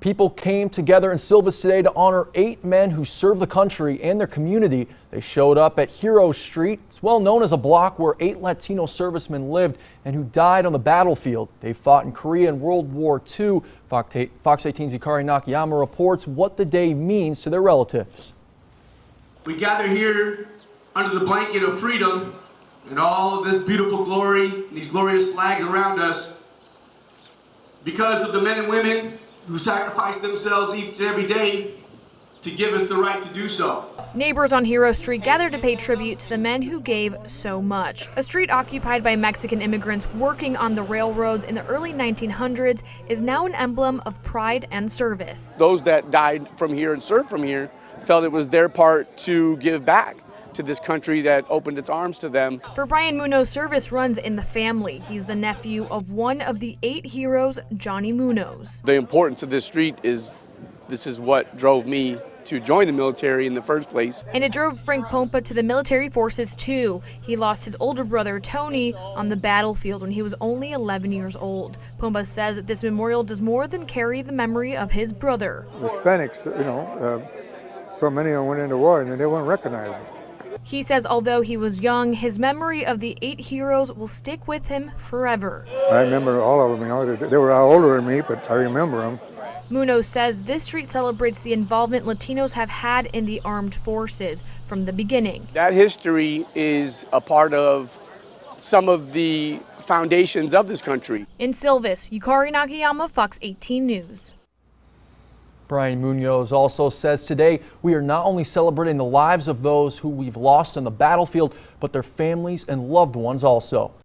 People came together in Silvis today to honor 8 men who served the country and their community. They showed up at Hero Street. It's well known as a block where 8 Latino servicemen lived and who died on the battlefield. They fought in Korea and World War II. Fox 18's Yukari Nakayama reports what the day means to their relatives. We gather here under the blanket of freedom and all of this beautiful glory, these glorious flags around us, because of the men and women who sacrifice themselves each and every day to give us the right to do so. Neighbors on Hero Street gathered to pay tribute to the men who gave so much. A street occupied by Mexican immigrants working on the railroads in the early 1900s is now an emblem of pride and service. Those that died from here and served from here felt it was their part to give back to this country that opened its arms to them. For Brian Munoz, service runs in the family. He's the nephew of one of the 8 heroes, Johnny Munoz. The importance of this street is, this is what drove me to join the military in the first place. And it drove Frank Pompa to the military forces too. He lost his older brother, Tony, on the battlefield when he was only 11 years old. Pompa says that this memorial does more than carry the memory of his brother. The Hispanics, so many of them went into war and they weren't recognized. He says although he was young, his memory of the 8 heroes will stick with him forever. I remember all of them, they were all older than me, but I remember them. Munoz says this street celebrates the involvement Latinos have had in the armed forces from the beginning. That history is a part of some of the foundations of this country. In Silvis, Yukari Nakayama, Fox 18 News. Brian Munoz also says today we are not only celebrating the lives of those who we've lost on the battlefield, but their families and loved ones also.